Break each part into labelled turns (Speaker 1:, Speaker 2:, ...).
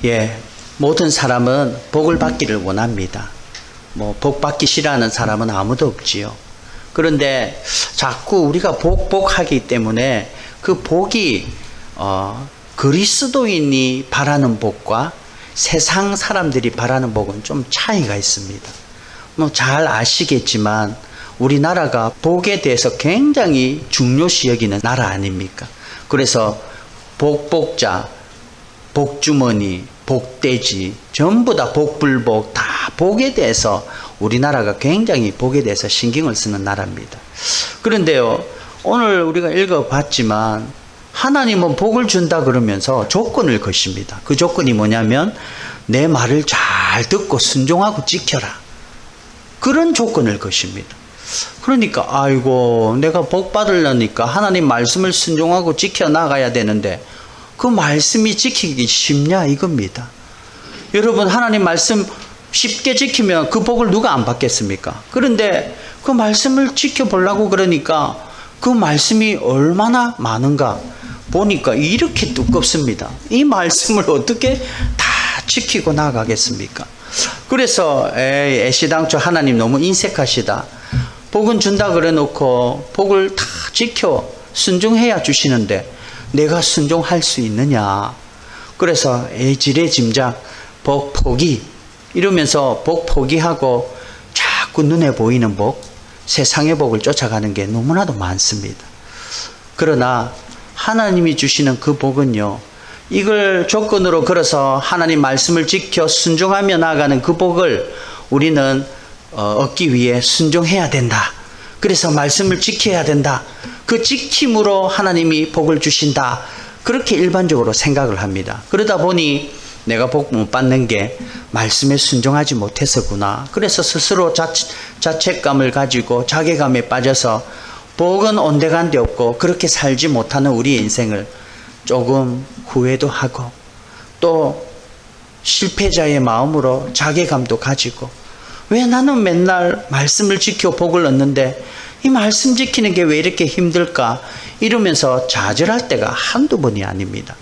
Speaker 1: 예, 모든 사람은 복을 받기를 원합니다. 복 받기 싫어하는 사람은 아무도 없지요. 그런데 자꾸 우리가 복하기 때문에 그 복이 그리스도인이 바라는 복과 세상 사람들이 바라는 복은 좀 차이가 있습니다. 잘 아시겠지만 우리나라가 복에 대해서 굉장히 중요시 여기는 나라 아닙니까? 그래서 복자, 복주머니, 복돼지, 전부 다 복불복, 다 복에 대해서 우리나라가 굉장히 복에 대해서 신경을 쓰는 나라입니다. 그런데요, 오늘 우리가 읽어봤지만 하나님은 복을 준다 그러면서 조건을 거십니다. 그 조건이 뭐냐면 내 말을 잘 듣고 순종하고 지켜라. 그런 조건을 거십니다. 그러니까 아이고 내가 복 받으려니까 하나님 말씀을 순종하고 지켜나가야 되는데 그 말씀이 지키기 쉽냐 이겁니다. 여러분 하나님 말씀 쉽게 지키면 그 복을 누가 안 받겠습니까? 그런데 그 말씀을 지켜보려고 그러니까 그 말씀이 얼마나 많은가 보니까 이렇게 두껍습니다. 이 말씀을 어떻게 다 지키고 나가겠습니까? 그래서 애시당초 하나님 너무 인색하시다. 복은 준다 그래 놓고 복을 다 지켜 순종해야 주시는데 내가 순종할 수 있느냐. 그래서 지레짐작 복 포기 이러면서 복 포기하고 자꾸 눈에 보이는 복, 세상의 복을 쫓아가는 게 너무나도 많습니다. 그러나 하나님이 주시는 그 복은요, 이걸 조건으로 걸어서 하나님 말씀을 지켜 순종하며 나아가는 그 복을 우리는 얻기 위해 순종해야 된다. 그래서 말씀을 지켜야 된다. 그 지킴으로 하나님이 복을 주신다. 그렇게 일반적으로 생각을 합니다. 그러다 보니 내가 복 못 받는 게 말씀에 순종하지 못해서구나. 그래서 스스로 자책감을 가지고 자괴감에 빠져서 복은 온데간데 없고 그렇게 살지 못하는 우리의 인생을 조금 후회도 하고 또 실패자의 마음으로 자괴감도 가지고 왜 나는 맨날 말씀을 지켜 복을 얻는데 이 말씀 지키는 게 왜 이렇게 힘들까 이러면서 좌절할 때가 한두 번이 아닙니다.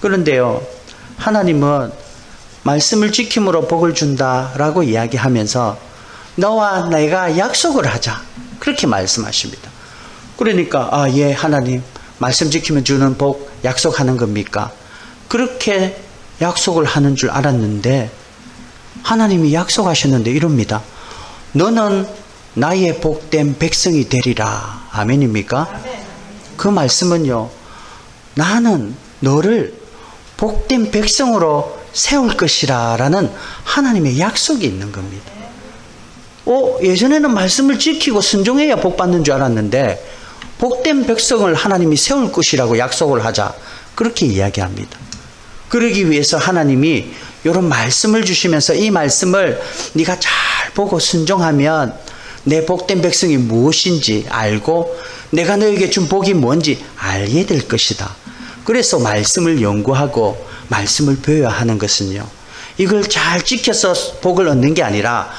Speaker 1: 그런데요, 하나님은 말씀을 지킴으로 복을 준다라고 이야기하면서 너와 내가 약속을 하자 그렇게 말씀하십니다. 그러니까 예 하나님 말씀 지키면 주는 복 약속하는 겁니까? 그렇게 약속을 하는 줄 알았는데 하나님이 약속하셨는데 이럽니다. 너는 나의 복된 백성이 되리라. 아멘입니까? 아멘. 그 말씀은요, 나는 너를 복된 백성으로 세울 것이라 라는 하나님의 약속이 있는 겁니다. 예전에는 말씀을 지키고 순종해야 복 받는 줄 알았는데 복된 백성을 하나님이 세울 것이라고 약속을 하자 그렇게 이야기합니다. 그러기 위해서 하나님이 이런 말씀을 주시면서 이 말씀을 네가 잘 보고 순종하면 내 복된 백성이 무엇인지 알고 내가 너에게 준 복이 뭔지 알게 될 것이다. 그래서 말씀을 연구하고 말씀을 배워야 하는 것은요, 이걸 잘 지켜서 복을 얻는 게 아니라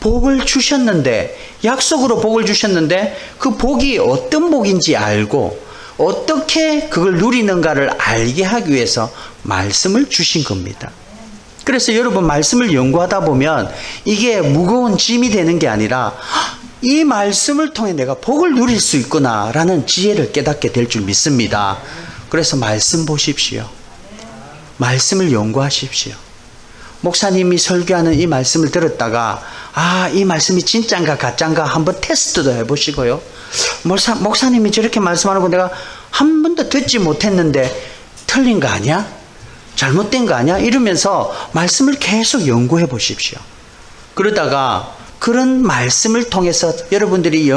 Speaker 1: 복을 주셨는데, 약속으로 복을 주셨는데 그 복이 어떤 복인지 알고 어떻게 그걸 누리는가를 알게 하기 위해서 말씀을 주신 겁니다. 그래서 여러분 말씀을 연구하다 보면 이게 무거운 짐이 되는 게 아니라 이 말씀을 통해 내가 복을 누릴 수 있구나 라는 지혜를 깨닫게 될 줄 믿습니다. 그래서 말씀 보십시오. 말씀을 연구하십시오. 목사님이 설교하는 이 말씀을 들었다가 이 말씀이 진짠가 가짠가 한번 테스트도 해보시고요. 목사님이 저렇게 말씀하는 거 내가 한 번도 듣지 못했는데 틀린 거 아니야? 잘못된 거 아니야? 이러면서 말씀을 계속 연구해 보십시오. 그러다가 그런 말씀을 통해서 여러분들이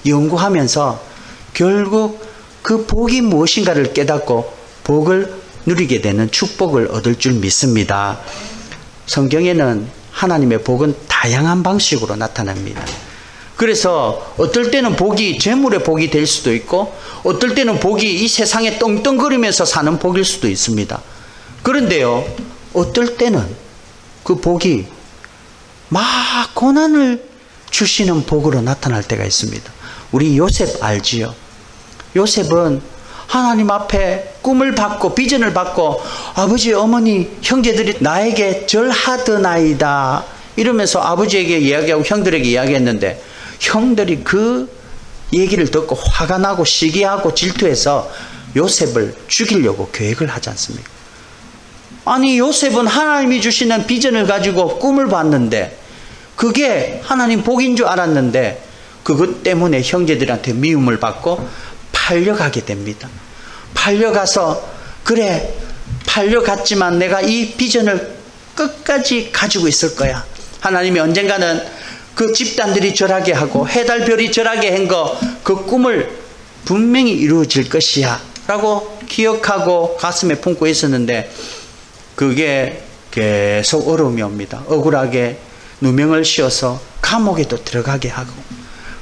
Speaker 1: 연구하면서 결국 그 복이 무엇인가를 깨닫고 복을 누리게 되는 축복을 얻을 줄 믿습니다. 성경에는 하나님의 복은 다양한 방식으로 나타납니다. 그래서 어떨 때는 복이 재물의 복이 될 수도 있고 어떨 때는 복이 이 세상에 떵떵거리면서 사는 복일 수도 있습니다. 그런데요, 어떨 때는 그 복이 막 고난을 주시는 복으로 나타날 때가 있습니다. 우리 요셉 알지요? 요셉은 하나님 앞에 꿈을 받고 비전을 받고 아버지, 어머니, 형제들이 나에게 절하더나이다 이러면서 아버지에게 이야기하고 형들에게 이야기했는데, 형들이 그 얘기를 듣고 화가 나고 시기하고 질투해서 요셉을 죽이려고 계획을 하지 않습니까? 아니, 요셉은 하나님이 주시는 비전을 가지고 꿈을 봤는데 그게 하나님 복인 줄 알았는데 그것 때문에 형제들한테 미움을 받고 팔려가게 됩니다. 팔려가서, 그래, 팔려갔지만 내가 이 비전을 끝까지 가지고 있을 거야. 하나님이 언젠가는 그 집단들이 절하게 하고 해달별이 절하게 한 거, 그 꿈을 분명히 이루어질 것이야 라고 기억하고 가슴에 품고 있었는데 그게 계속 어려움이 옵니다. 억울하게 누명을 씌워서 감옥에도 들어가게 하고,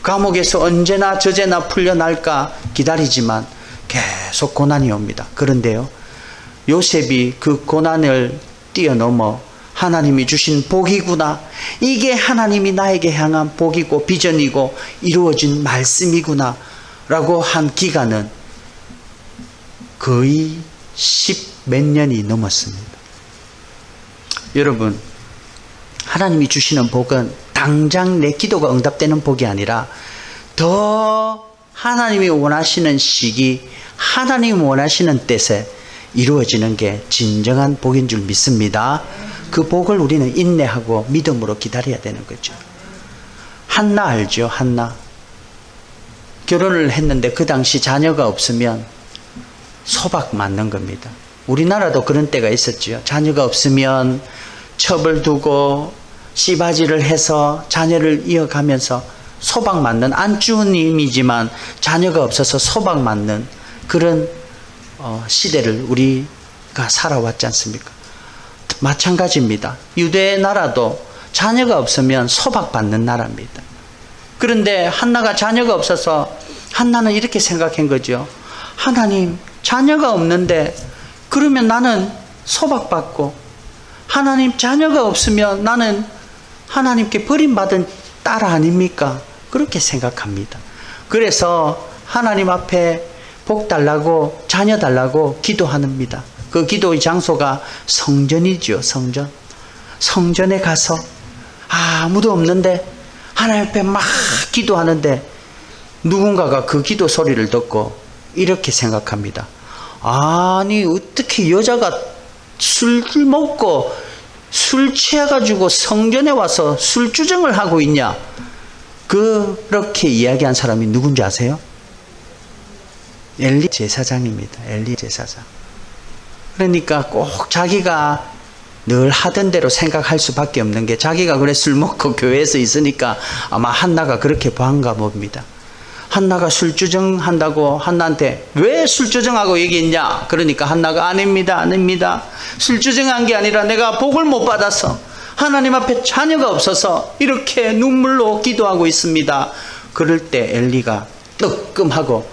Speaker 1: 감옥에서 언제나 저제나 풀려날까 기다리지만 계속 고난이 옵니다. 그런데요, 요셉이 그 고난을 뛰어넘어 하나님이 주신 복이구나, 이게 하나님이 나에게 향한 복이고 비전이고 이루어진 말씀이구나 라고 한 기간은 거의 10몇 년이 넘었습니다. 여러분, 하나님이 주시는 복은 당장 내 기도가 응답되는 복이 아니라 더 하나님이 원하시는 시기, 하나님이 원하시는 때에 이루어지는 게 진정한 복인 줄 믿습니다. 그 복을 우리는 인내하고 믿음으로 기다려야 되는 거죠. 한나 알죠? 한나. 결혼을 했는데 그 당시 자녀가 없으면 소박 맞는 겁니다. 우리나라도 그런 때가 있었죠. 자녀가 없으면 첩을 두고 씨바지를 해서 자녀를 이어가면서 소박 맞는, 안주님이지만 자녀가 없어서 소박 맞는 그런 시대를 우리가 살아왔지 않습니까? 마찬가지입니다. 유대 나라도 자녀가 없으면 소박받는 나라입니다. 그런데 한나가 자녀가 없어서 한나는 이렇게 생각한 거죠. 하나님, 자녀가 없는데 그러면 나는 소박받고, 하나님, 자녀가 없으면 나는 하나님께 버림받은 딸 아닙니까? 그렇게 생각합니다. 그래서 하나님 앞에 복 달라고, 자녀 달라고 기도합니다. 그 기도의 장소가 성전이죠. 성전. 성전에 가서 아무도 없는데 하나님 앞에 막 기도하는데 누군가가 그 기도 소리를 듣고 이렇게 생각합니다. 아니, 어떻게 여자가 술 먹고 술 취해가지고 성전에 와서 술주정을 하고 있냐? 그렇게 이야기한 사람이 누군지 아세요? 엘리 제사장입니다. 엘리 제사장. 그러니까 꼭 자기가 늘 하던 대로 생각할 수밖에 없는 게, 자기가 그래 술 먹고 교회에서 있으니까 아마 한나가 그렇게 보한가 봅니다. 한나가 술주정한다고 한나한테 왜 술주정하고 얘기했냐? 그러니까 한나가 아닙니다. 아닙니다. 술주정한 게 아니라 내가 복을 못 받아서 하나님 앞에 자녀가 없어서 이렇게 눈물로 기도하고 있습니다. 그럴 때 엘리가 뜨끔하고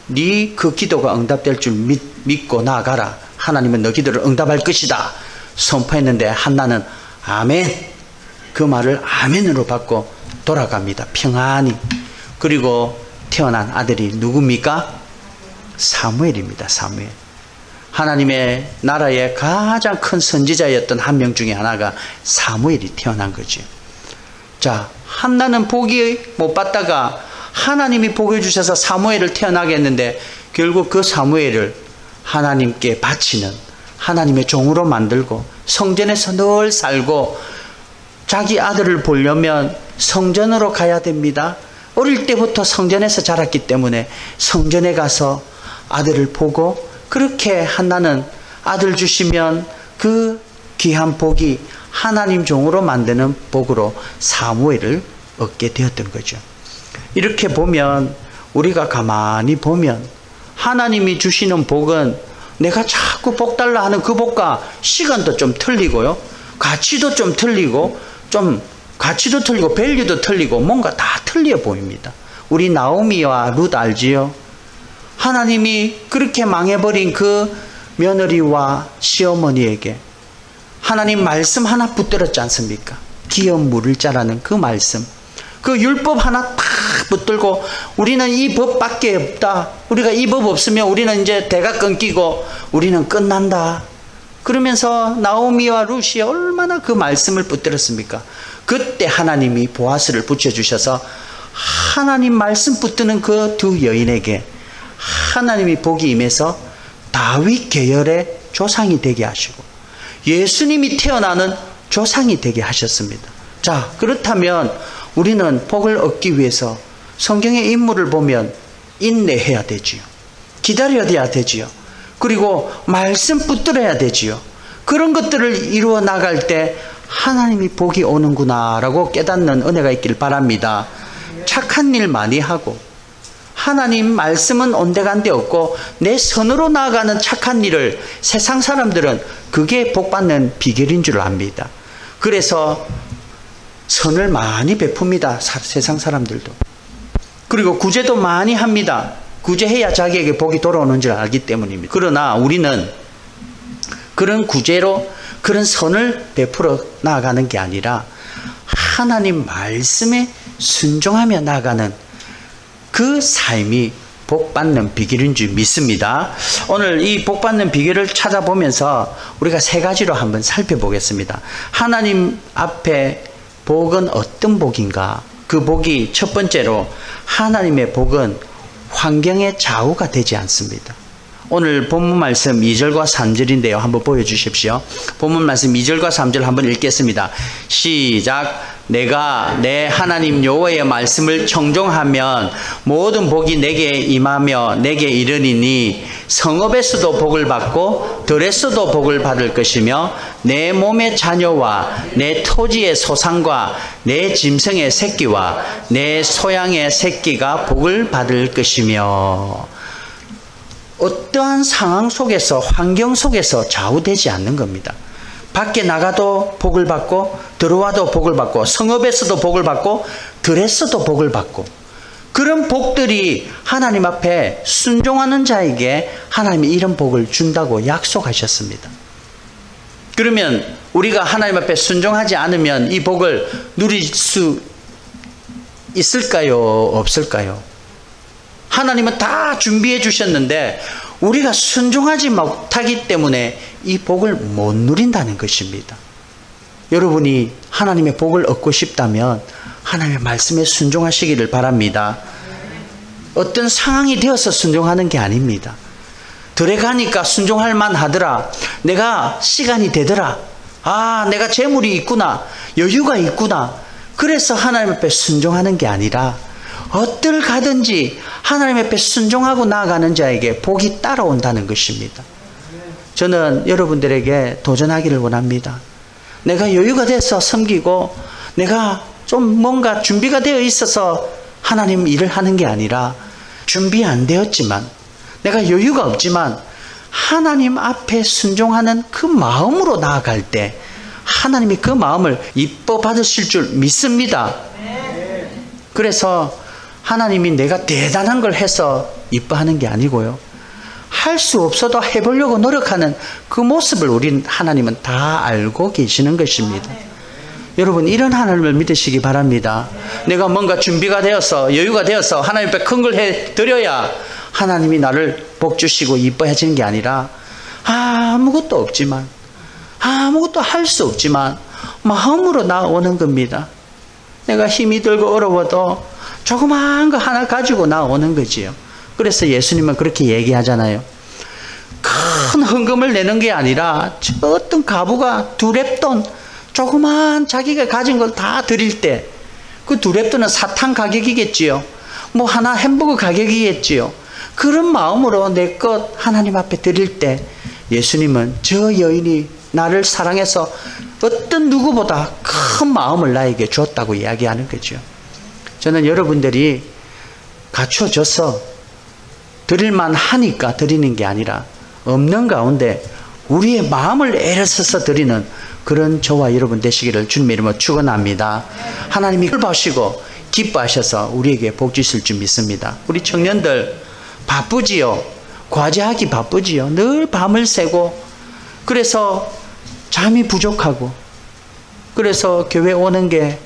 Speaker 1: 네 그 기도가 응답될 줄 믿고 나아가라. 하나님은 너 기도를 응답할 것이다. 선포했는데 한나는 아멘, 그 말을 아멘으로 받고 돌아갑니다. 평안히. 그리고 태어난 아들이 누굽니까? 사무엘입니다. 사무엘. 하나님의 나라의 가장 큰 선지자였던 한 명 중에 하나가 사무엘이 태어난 거죠. 자, 한나는 복이 못 받다가 하나님이 복을 주셔서 사무엘을 태어나게 했는데 결국 그 사무엘을 하나님께 바치는, 하나님의 종으로 만들고 성전에서 늘 살고, 자기 아들을 보려면 성전으로 가야 됩니다. 어릴 때부터 성전에서 자랐기 때문에 성전에 가서 아들을 보고, 그렇게 한나는 아들 주시면 그 귀한 복이 하나님 종으로 만드는 복으로 사무엘을 얻게 되었던 거죠. 이렇게 보면, 우리가 가만히 보면 하나님이 주시는 복은 내가 자꾸 복 달라 하는 그 복과 시간도 좀 틀리고요, 가치도 좀 틀리고, 가치도 틀리고 밸류도 틀리고 뭔가 다 틀려 보입니다. 우리 나오미와 룻 알지요? 하나님이 그렇게 망해버린 그 며느리와 시어머니에게 하나님 말씀 하나 붙들었지 않습니까? 기업 물을 자라는 그 말씀, 그 율법 하나 딱 붙들고 우리는 이 법밖에 없다. 우리가 이 법 없으면 우리는 이제 대가 끊기고 우리는 끝난다. 그러면서 나오미와 루시 얼마나 그 말씀을 붙들었습니까? 그때 하나님이 보아스를 붙여주셔서 하나님 말씀 붙드는 그 두 여인에게 하나님이 복이 임해서 다윗 계열의 조상이 되게 하시고 예수님이 태어나는 조상이 되게 하셨습니다. 자, 그렇다면 우리는 복을 얻기 위해서 성경의 인물을 보면 인내해야 되지요. 기다려야 되지요. 그리고 말씀 붙들어야 되지요. 그런 것들을 이루어 나갈 때 하나님이 복이 오는구나 라고 깨닫는 은혜가 있길 바랍니다. 착한 일 많이 하고 하나님 말씀은 온데간데 없고 내 선으로 나아가는 착한 일을 세상 사람들은 그게 복받는 비결인 줄 압니다. 그래서 선을 많이 베풉니다. 세상 사람들도. 그리고 구제도 많이 합니다. 구제해야 자기에게 복이 돌아오는 줄 알기 때문입니다. 그러나 우리는 그런 구제로 그런 선을 베풀어 나아가는 게 아니라 하나님 말씀에 순종하며 나아가는 그 삶이 복받는 비결인 줄 믿습니다. 오늘 이 복받는 비결을 찾아보면서 우리가 세 가지로 한번 살펴보겠습니다. 하나님 앞에 복은 어떤 복인가? 그 복이 첫 번째로 하나님의 복은 환경의 좌우가 되지 않습니다. 오늘 본문 말씀 2절과 3절인데요. 한번 보여주십시오. 본문 말씀 2절과 3절 한번 읽겠습니다. 시작. 내가 내 하나님 여호와의 말씀을 청종하면 모든 복이 내게 임하며 내게 이르리니 성읍에서도 복을 받고 들에서도 복을 받을 것이며 내 몸의 자녀와 내 토지의 소산과 내 짐승의 새끼와 내 소양의 새끼가 복을 받을 것이며 어떠한 상황 속에서 환경 속에서 좌우되지 않는 겁니다. 밖에 나가도 복을 받고 들어와도 복을 받고 성읍에서도 복을 받고 들에서도 복을 받고 그런 복들이 하나님 앞에 순종하는 자에게 하나님이 이런 복을 준다고 약속하셨습니다. 그러면 우리가 하나님 앞에 순종하지 않으면 이 복을 누릴 수 있을까요? 없을까요? 하나님은 다 준비해 주셨는데 우리가 순종하지 못하기 때문에 이 복을 못 누린다는 것입니다. 여러분이 하나님의 복을 얻고 싶다면 하나님의 말씀에 순종하시기를 바랍니다. 어떤 상황이 되어서 순종하는 게 아닙니다. 들에 가니까 순종할 만하더라. 내가 시간이 되더라. 아, 내가 재물이 있구나. 여유가 있구나. 그래서 하나님 앞에 순종하는 게 아니라 어딜 가든지 하나님 앞에 순종하고 나아가는 자에게 복이 따라온다는 것입니다. 저는 여러분들에게 도전하기를 원합니다. 내가 여유가 돼서 섬기고 내가 좀 뭔가 준비가 되어 있어서 하나님 일을 하는 게 아니라 준비 안 되었지만 내가 여유가 없지만 하나님 앞에 순종하는 그 마음으로 나아갈 때 하나님이 그 마음을 이뻐 받으실 줄 믿습니다. 그래서 하나님이 내가 대단한 걸 해서 이뻐하는 게 아니고요. 할 수 없어도 해보려고 노력하는 그 모습을 우린 하나님은 다 알고 계시는 것입니다. 여러분 이런 하나님을 믿으시기 바랍니다. 내가 뭔가 준비가 되어서 여유가 되어서 하나님 앞에 큰 걸 해드려야 하나님이 나를 복 주시고 이뻐해지는 게 아니라 아무것도 없지만 아무것도 할 수 없지만 마음으로 나오는 겁니다. 내가 힘이 들고 어려워도 조그마한 거 하나 가지고 나오는 거지요. 그래서 예수님은 그렇게 얘기하잖아요. 큰 헌금을 내는 게 아니라 어떤 가부가 두 렙돈 조그마한 자기가 가진 걸 다 드릴 때 그 두 렙돈은 사탕 가격이겠지요. 뭐 하나 햄버거 가격이겠지요. 그런 마음으로 내 것 하나님 앞에 드릴 때 예수님은 저 여인이 나를 사랑해서 어떤 누구보다 큰 마음을 나에게 줬다고 이야기하는 거죠. 저는 여러분들이 갖춰져서 드릴만 하니까 드리는 게 아니라 없는 가운데 우리의 마음을 애를 써서 드리는 그런 저와 여러분 되시기를 주님의 이름으로 축원합니다. 하나님이 보시고 기뻐하셔서 우리에게 복 주실 줄 믿습니다. 우리 청년들 바쁘지요. 과제하기 바쁘지요. 늘 밤을 새고 그래서 잠이 부족하고 그래서 교회 오는 게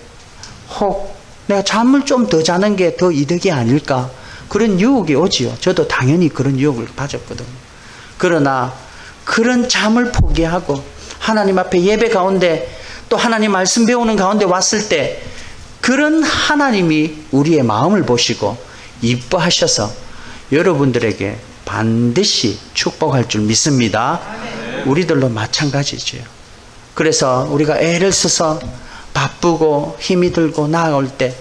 Speaker 1: 혹 내가 잠을 좀 더 자는 게 더 이득이 아닐까? 그런 유혹이 오지요. 저도 당연히 그런 유혹을 받았거든요. 그러나 그런 잠을 포기하고 하나님 앞에 예배 가운데 또 하나님 말씀 배우는 가운데 왔을 때 그런 하나님이 우리의 마음을 보시고 이뻐하셔서 여러분들에게 반드시 축복할 줄 믿습니다. 우리들도 마찬가지죠. 그래서 우리가 애를 써서 바쁘고 힘이 들고 나아올 때,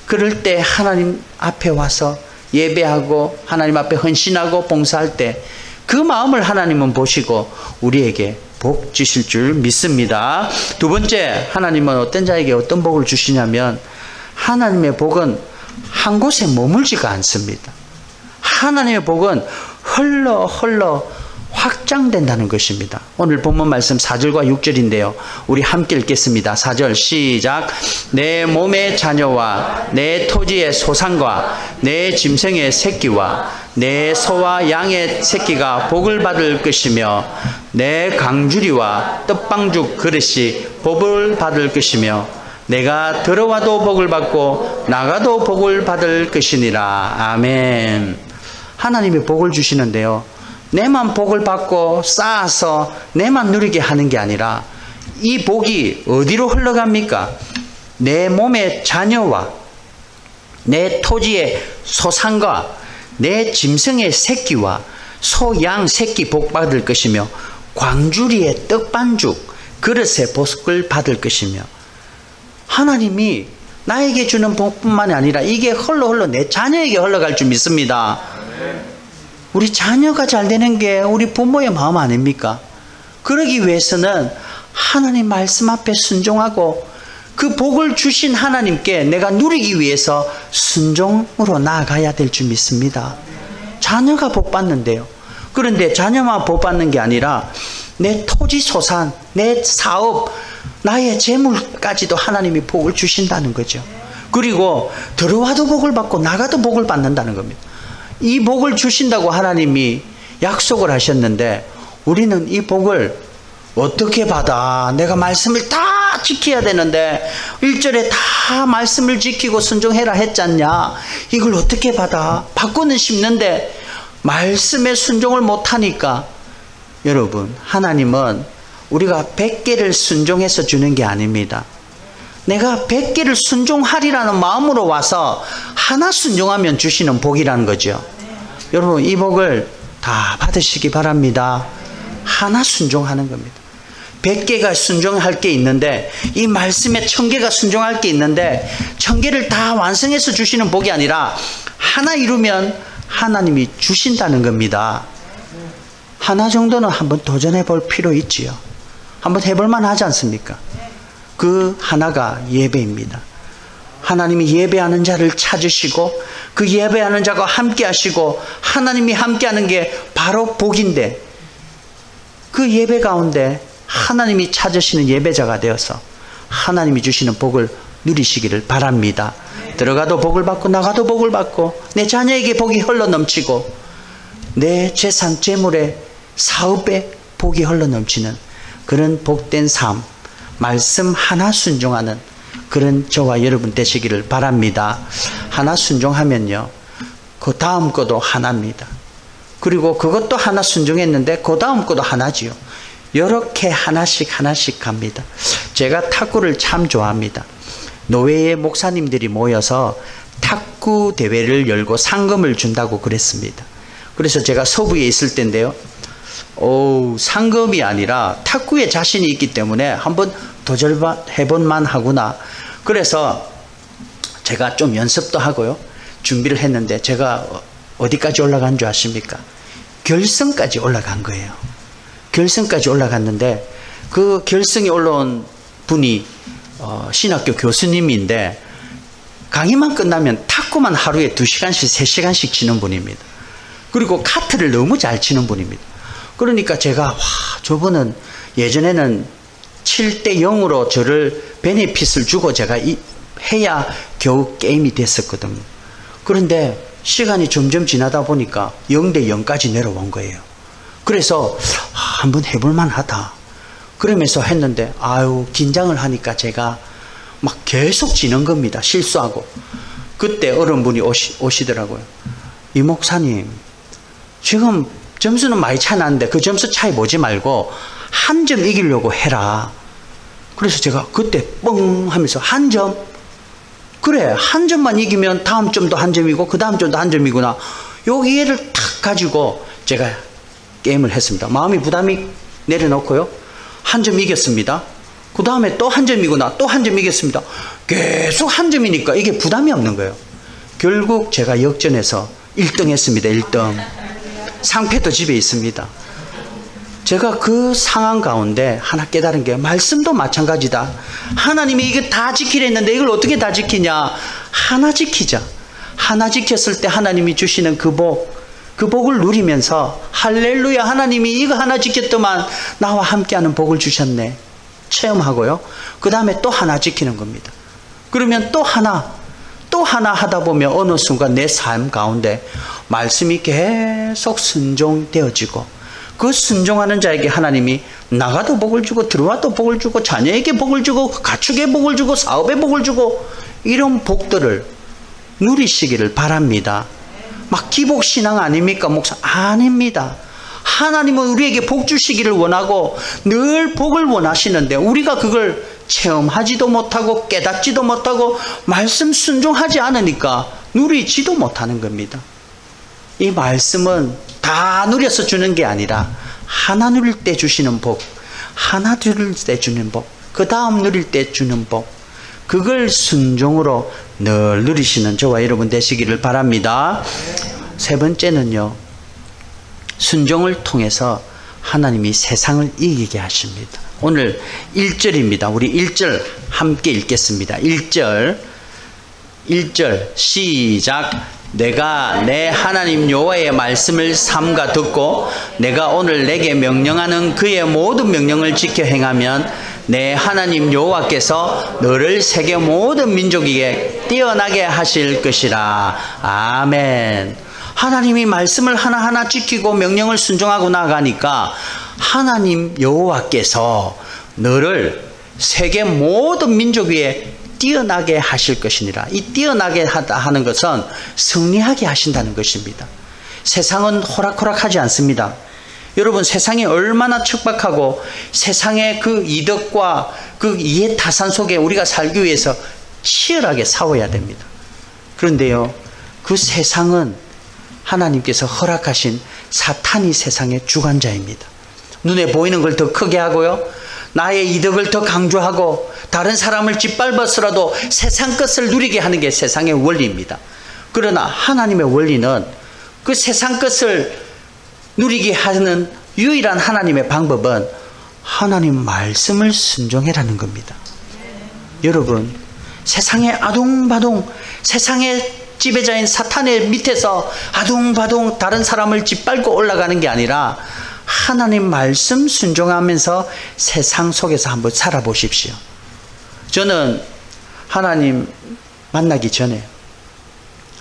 Speaker 1: 그럴 때 하나님 앞에 와서 예배하고 하나님 앞에 헌신하고 봉사할 때 그 마음을 하나님은 보시고 우리에게 복 주실 줄 믿습니다. 두 번째, 하나님은 어떤 자에게 어떤 복을 주시냐면 하나님의 복은 한 곳에 머물지가 않습니다. 하나님의 복은 흘러 확장된다는 것입니다. 오늘 본문 말씀 4절과 6절인데요. 우리 함께 읽겠습니다. 4절 시작. 내 몸의 자녀와 내 토지의 소산과 내 짐승의 새끼와 내 소와 양의 새끼가 복을 받을 것이며 내 강주리와 떡방죽 그릇이 복을 받을 것이며 내가 들어와도 복을 받고 나가도 복을 받을 것이니라. 아멘. 하나님이 복을 주시는데요, 내만 복을 받고 쌓아서 내만 누리게 하는 게 아니라 이 복이 어디로 흘러갑니까? 내 몸의 자녀와 내 토지의 소산과 내 짐승의 새끼와 소, 양, 새끼 복 받을 것이며 광주리의 떡반죽 그릇에 복을 받을 것이며, 하나님이 나에게 주는 복뿐만이 아니라 이게 흘러 내 자녀에게 흘러갈 줄 믿습니다. 우리 자녀가 잘 되는 게 우리 부모의 마음 아닙니까? 그러기 위해서는 하나님 말씀 앞에 순종하고 그 복을 주신 하나님께 내가 누리기 위해서 순종으로 나아가야 될 줄 믿습니다. 자녀가 복 받는데요. 그런데 자녀만 복 받는 게 아니라 내 토지 소산, 내 사업, 나의 재물까지도 하나님이 복을 주신다는 거죠. 그리고 들어와도 복을 받고 나가도 복을 받는다는 겁니다. 이 복을 주신다고 하나님이 약속을 하셨는데 우리는 이 복을 어떻게 받아? 내가 말씀을 다 지켜야 되는데 1절에 다 말씀을 지키고 순종해라 했잖냐? 이걸 어떻게 받아? 받고는 싶는데 말씀에 순종을 못하니까, 여러분, 하나님은 우리가 100개를 순종해서 주는 게 아닙니다. 내가 100개를 순종하리라는 마음으로 와서 하나 순종하면 주시는 복이라는 거죠. 여러분, 이 복을 다 받으시기 바랍니다. 하나 순종하는 겁니다. 100개가 순종할 게 있는데 이 말씀에 1000개가 순종할 게 있는데 1000개를 다 완성해서 주시는 복이 아니라 하나 이루면 하나님이 주신다는 겁니다. 하나 정도는 한번 도전해 볼 필요 있지요. 한번 해볼 만하지 않습니까? 그 하나가 예배입니다. 하나님이 예배하는 자를 찾으시고 그 예배하는 자가 함께 하시고 하나님이 함께 하는 게 바로 복인데, 그 예배 가운데 하나님이 찾으시는 예배자가 되어서 하나님이 주시는 복을 누리시기를 바랍니다. 들어가도 복을 받고 나가도 복을 받고 내 자녀에게 복이 흘러 넘치고 내 재산, 재물에, 사업에 복이 흘러 넘치는 그런 복된 삶, 말씀 하나 순종하는 그런 저와 여러분 되시기를 바랍니다. 하나 순종하면요, 그 다음 것도 하나입니다. 그리고 그것도 하나 순종했는데 그 다음 것도 하나지요. 이렇게 하나씩 갑니다. 제가 탁구를 참 좋아합니다. 노회의 목사님들이 모여서 탁구 대회를 열고 상금을 준다고 그랬습니다. 그래서 제가 서부에 있을 때인데요, 상금이 아니라 탁구에 자신이 있기 때문에 한번 도전해볼만 하구나. 그래서 제가 좀 연습도 하고요, 준비를 했는데 제가 어디까지 올라간 줄 아십니까? 결승까지 올라간 거예요. 결승까지 올라갔는데 그 결승에 올라온 분이 신학교 교수님인데 강의만 끝나면 탁구만 하루에 2시간씩 3시간씩 치는 분입니다. 그리고 카트를 너무 잘 치는 분입니다. 그러니까 제가 저분은 예전에는 7대 0으로 저를 베네핏을 주고 제가 해야 겨우 게임이 됐었거든요. 그런데 시간이 점점 지나다 보니까 0대 0까지 내려온 거예요. 그래서 한번 해볼 만하다 그러면서 했는데 긴장을 하니까 제가 막 계속 지는 겁니다. 실수하고. 그때 어른분이 오시더라고요. 이 목사님, 지금 점수는 많이 차이 나는데 그 점수 차이 보지 말고 한 점 이기려고 해라. 그래서 제가 그때 뻥 하면서 한 점? 그래, 한 점만 이기면 다음 점도 한 점이고 그 다음 점도 한 점이구나. 요 이해를 탁 가지고 제가 게임을 했습니다. 마음이 부담이 내려놓고요. 한 점 이겼습니다. 그 다음에 또 한 점이구나. 또 한 점 이겼습니다. 계속 한 점이니까 이게 부담이 없는 거예요. 결국 제가 역전해서 1등 했습니다. 1등. 상패도 집에 있습니다. 제가 그 상황 가운데 하나 깨달은 게 말씀도 마찬가지다. 하나님이 이게 다 지키려 했는데 이걸 어떻게 다 지키냐. 하나 지키자. 하나 지켰을 때 하나님이 주시는 그 복을 누리면서 할렐루야, 하나님이 이거 하나 지켰더만 나와 함께하는 복을 주셨네. 체험하고요. 그 다음에 또 하나 지키는 겁니다. 그러면 또 하나 하다 보면 어느 순간 내 삶 가운데 말씀이 계속 순종되어지고, 그 순종하는 자에게 하나님이 나가도 복을 주고 들어와도 복을 주고 자녀에게 복을 주고 가축에 복을 주고 사업에 복을 주고 이런 복들을 누리시기를 바랍니다. 막 기복신앙 아닙니까 목사? 아닙니다. 하나님은 우리에게 복 주시기를 원하고 늘 복을 원하시는데 우리가 그걸 체험하지도 못하고 깨닫지도 못하고 말씀 순종하지 않으니까 누리지도 못하는 겁니다. 이 말씀은 다 누려서 주는 게 아니라 하나 누릴 때 주시는 복, 하나 누릴 때 주는 복, 그 다음 누릴 때 주는 복, 그걸 순종으로 늘 누리시는 저와 여러분 되시기를 바랍니다. 세 번째는요, 순종을 통해서 하나님이 세상을 이기게 하십니다. 오늘 1절입니다. 우리 1절 함께 읽겠습니다. 1절 시작. 내가 내 하나님 여호와의 말씀을 삼가 듣고 내가 오늘 내게 명령하는 그의 모든 명령을 지켜 행하면 내 하나님 여호와께서 너를 세계 모든 민족에게 뛰어나게 하실 것이라. 아멘. 하나님이 말씀을 하나하나 지키고 명령을 순종하고 나가니까 하나님 여호와께서 너를 세계 모든 민족 위에 뛰어나게 하실 것이니라. 이 뛰어나게 하는 것은 승리하게 하신다는 것입니다. 세상은 호락호락하지 않습니다. 여러분, 세상이 얼마나 척박하고 세상의 그 이득과 그 이해타산 속에 우리가 살기 위해서 치열하게 싸워야 됩니다. 그런데요, 그 세상은 하나님께서 허락하신 사탄이 세상의 주관자입니다. 눈에 보이는 걸 더 크게 하고요, 나의 이득을 더 강조하고 다른 사람을 짓밟아서라도 세상 것을 누리게 하는 게 세상의 원리입니다. 그러나 하나님의 원리는 그 세상 것을 누리게 하는 유일한 하나님의 방법은 하나님 말씀을 순종해라는 겁니다. 여러분, 세상의 아둥바둥, 세상의 지배자인 사탄의 밑에서 아둥바둥 다른 사람을 짓밟고 올라가는 게 아니라 하나님 말씀 순종하면서 세상 속에서 한번 살아보십시오. 저는 하나님 만나기 전에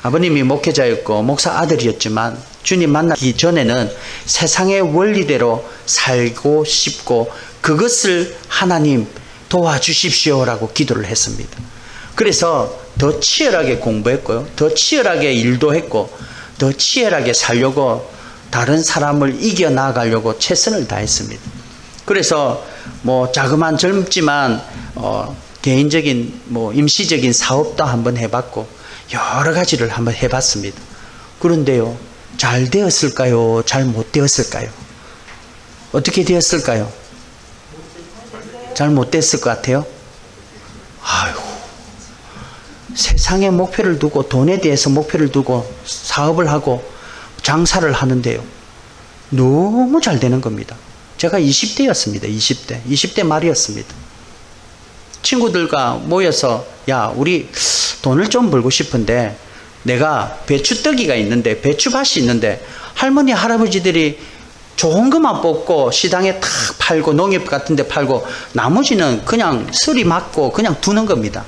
Speaker 1: 아버님이 목회자였고 목사 아들이었지만 주님 만나기 전에는 세상의 원리대로 살고 싶고 그것을 하나님 도와주십시오라고 기도를 했습니다. 그래서 더 치열하게 공부했고요, 더 치열하게 일도 했고 더 치열하게 살려고 다른 사람을 이겨나가려고 최선을 다했습니다. 그래서 뭐 자그만 젊지만 개인적인 임시적인 사업도 한번 해봤고 여러 가지를 한번 해봤습니다. 그런데요, 잘 되었을까요? 잘 못 되었을까요? 어떻게 되었을까요? 잘 못 됐을 것 같아요? 아이고, 세상에 목표를 두고 돈에 대해서 목표를 두고 사업을 하고 장사를 하는데요, 너무 잘 되는 겁니다. 제가 20대였습니다. 20대 말이었습니다. 친구들과 모여서 야, 우리 돈을 좀 벌고 싶은데 내가 배추떡이가 있는데 배추밭이 있는데 할머니 할아버지들이 좋은 것만 뽑고 시장에 탁 팔고 농협 같은 데 팔고 나머지는 그냥 서리 맞고 그냥 두는 겁니다.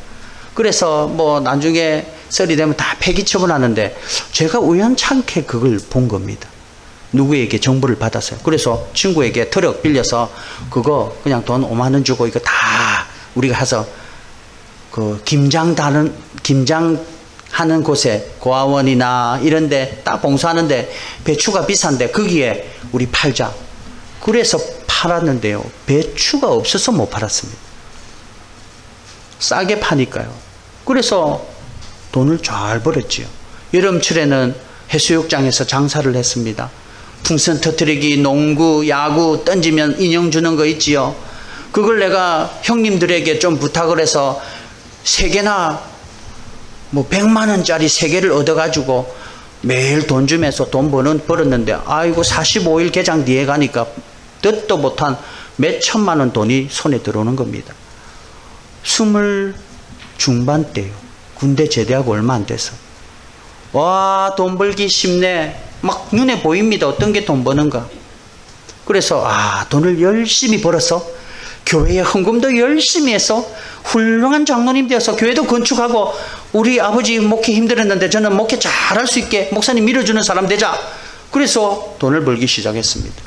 Speaker 1: 그래서 나중에 설이 되면 다 폐기 처분하는데 제가 우연찮게 그걸 본 겁니다. 누구에게 정보를 받았어요. 그래서 친구에게 트럭 빌려서 그거 그냥 돈 5만 원 주고 이거 다 우리가 해서 그 김장하는 곳에 고아원이나 이런데 딱 봉사하는데 배추가 비싼데 거기에 우리 팔자. 그래서 팔았는데요. 배추가 없어서 못 팔았습니다. 싸게 파니까요. 그래서 돈을 잘 벌었지요. 여름철에는 해수욕장에서 장사를 했습니다. 풍선 터뜨리기, 농구, 야구 던지면 인형 주는 거 있지요. 그걸 내가 형님들에게 좀 부탁을 해서 3개나 뭐 100만 원짜리 3개를 얻어가지고 매일 돈 주면서 돈 벌었는데, 아이고 45일 개장 뒤에 가니까 듣도 못한 몇 천만 원 돈이 손에 들어오는 겁니다. 20 중반대요. 군대 제대하고 얼마 안 돼서. 와, 돈 벌기 쉽네. 막 눈에 보입니다. 어떤 게 돈 버는가. 그래서 돈을 열심히 벌어서 교회에 헌금도 열심히 해서 훌륭한 장로님 되어서 교회도 건축하고, 우리 아버지 목회 힘들었는데 저는 목회 잘할 수 있게 목사님 밀어주는 사람 되자. 그래서 돈을 벌기 시작했습니다.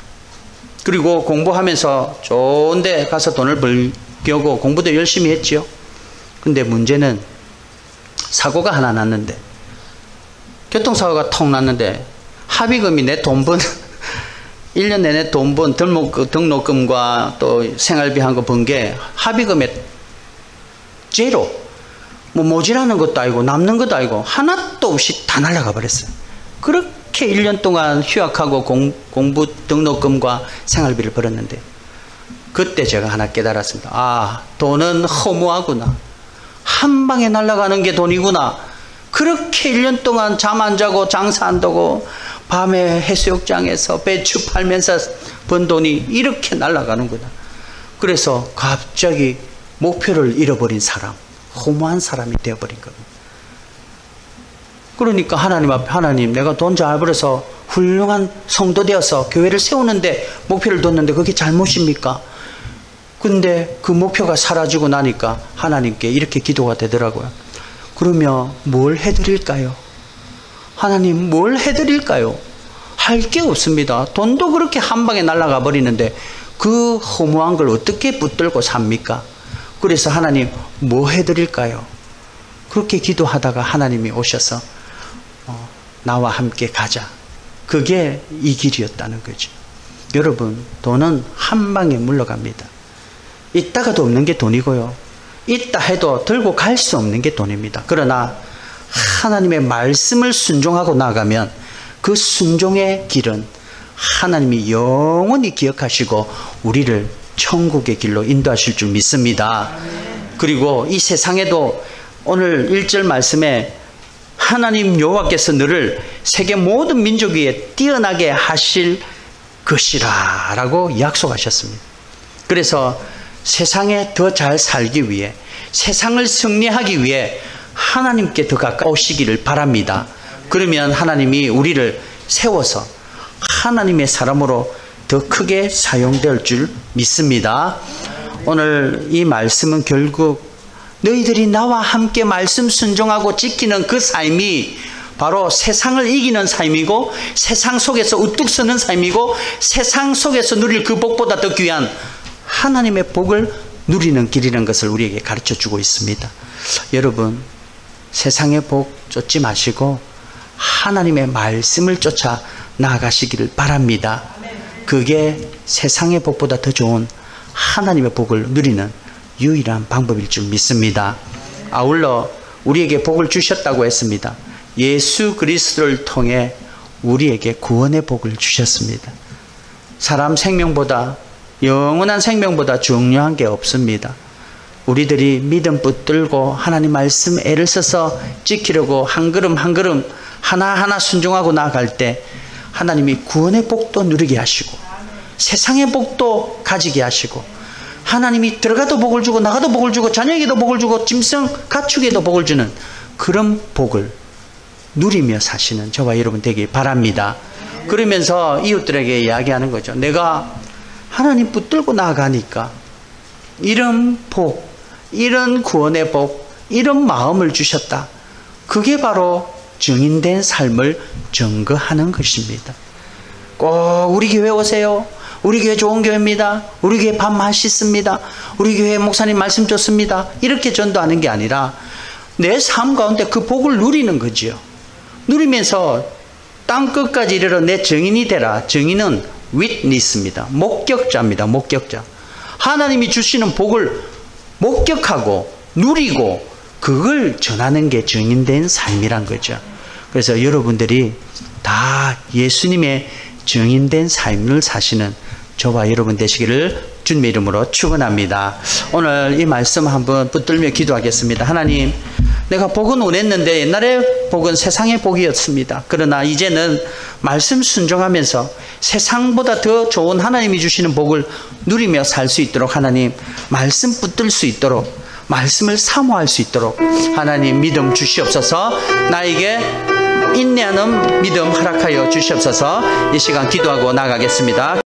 Speaker 1: 그리고 공부하면서 좋은 데 가서 돈을 벌려고 공부도 열심히 했지요. 근데 문제는 사고가 하나 났는데, 교통사고가 통 났는데 합의금이 내 돈 번 1년 내내 돈 번 등록금과 또 생활비 한 거 번 게 합의금에 제로. 뭐 모자라는 것도 아니고 남는 것도 아니고 하나도 없이 다 날아가 버렸어요. 그렇게 1년 동안 휴학하고 공부 등록금과 생활비를 벌었는데, 그때 제가 하나 깨달았습니다. 돈은 허무하구나. 한 방에 날아가는 게 돈이구나. 그렇게 1년 동안 잠 안 자고 장사 안 하고 밤에 해수욕장에서 배추 팔면서 번 돈이 이렇게 날아가는구나. 그래서 갑자기 목표를 잃어버린 사람, 허무한 사람이 되어버린 겁니다. 그러니까 하나님 앞에, 하나님 내가 돈 잘 벌어서 훌륭한 성도 되어서 교회를 세우는데 목표를 뒀는데 그게 잘못입니까? 근데 그 목표가 사라지고 나니까 하나님께 이렇게 기도가 되더라고요. 그러면 뭘 해드릴까요? 하나님 뭘 해드릴까요? 할 게 없습니다. 돈도 그렇게 한 방에 날아가 버리는데 그 허무한 걸 어떻게 붙들고 삽니까? 그래서 하나님 뭐 해드릴까요? 그렇게 기도하다가 하나님이 오셔서 나와 함께 가자. 그게 이 길이었다는 거죠. 여러분, 돈은 한 방에 물러갑니다. 있다가도 없는 게 돈이고요. 있다 해도 들고 갈 수 없는 게 돈입니다. 그러나 하나님의 말씀을 순종하고 나가면 그 순종의 길은 하나님이 영원히 기억하시고 우리를 천국의 길로 인도하실 줄 믿습니다. 그리고 이 세상에도 오늘 1절 말씀에 하나님 여호와께서 너를 세계 모든 민족 위에 뛰어나게 하실 것이라 라고 약속하셨습니다. 그래서 세상에 더 잘 살기 위해, 세상을 승리하기 위해 하나님께 더 가까우시기를 바랍니다. 그러면 하나님이 우리를 세워서 하나님의 사람으로 더 크게 사용될 줄 믿습니다. 오늘 이 말씀은 결국 너희들이 나와 함께 말씀 순종하고 지키는 그 삶이 바로 세상을 이기는 삶이고, 세상 속에서 우뚝 서는 삶이고, 세상 속에서 누릴 그 복보다 더 귀한 하나님의 복을 누리는 길이라는 것을 우리에게 가르쳐 주고 있습니다. 여러분, 세상의 복 쫓지 마시고 하나님의 말씀을 쫓아 나아가시기를 바랍니다. 그게 세상의 복보다 더 좋은 하나님의 복을 누리는 유일한 방법일 줄 믿습니다. 아울러 우리에게 복을 주셨다고 했습니다. 예수 그리스도를 통해 우리에게 구원의 복을 주셨습니다. 사람 생명보다, 영원한 생명보다 중요한 게 없습니다. 우리들이 믿음 붙들고 하나님 말씀 애를 써서 지키려고 한 걸음 한 걸음 하나하나 순종하고 나아갈 때 하나님이 구원의 복도 누리게 하시고 세상의 복도 가지게 하시고, 하나님이 들어가도 복을 주고 나가도 복을 주고 자녀에게도 복을 주고 짐승 가축에도 복을 주는 그런 복을 누리며 사시는 저와 여러분 되길 바랍니다. 그러면서 이웃들에게 이야기하는 거죠. 내가 하나님 붙들고 나아가니까 이런 복, 이런 구원의 복, 이런 마음을 주셨다. 그게 바로 증인된 삶을 증거하는 것입니다. 꼭 우리 교회 오세요. 우리 교회 좋은 교회입니다. 우리 교회 밥 맛있습니다. 우리 교회 목사님 말씀 좋습니다. 이렇게 전도하는 게 아니라 내 삶 가운데 그 복을 누리는 거지요. 누리면서 땅 끝까지 이르러 내 증인이 되라. 증인은 witness입니다. 목격자입니다. 목격자. 하나님이 주시는 복을 목격하고 누리고 그걸 전하는 게 증인된 삶이란 거죠. 그래서 여러분들이 다 예수님의 증인된 삶을 사시는 저와 여러분 되시기를 주님의 이름으로 축원합니다. 오늘 이 말씀 한번 붙들며 기도하겠습니다. 하나님, 내가 복은 원했는데 옛날에 복은 세상의 복이었습니다. 그러나 이제는 말씀 순종하면서 세상보다 더 좋은 하나님이 주시는 복을 누리며 살 수 있도록 하나님 말씀 붙들 수 있도록 말씀을 사모할 수 있도록 하나님 믿음 주시옵소서. 나에게 인내하는 믿음 허락하여 주시옵소서. 이 시간 기도하고 나가겠습니다.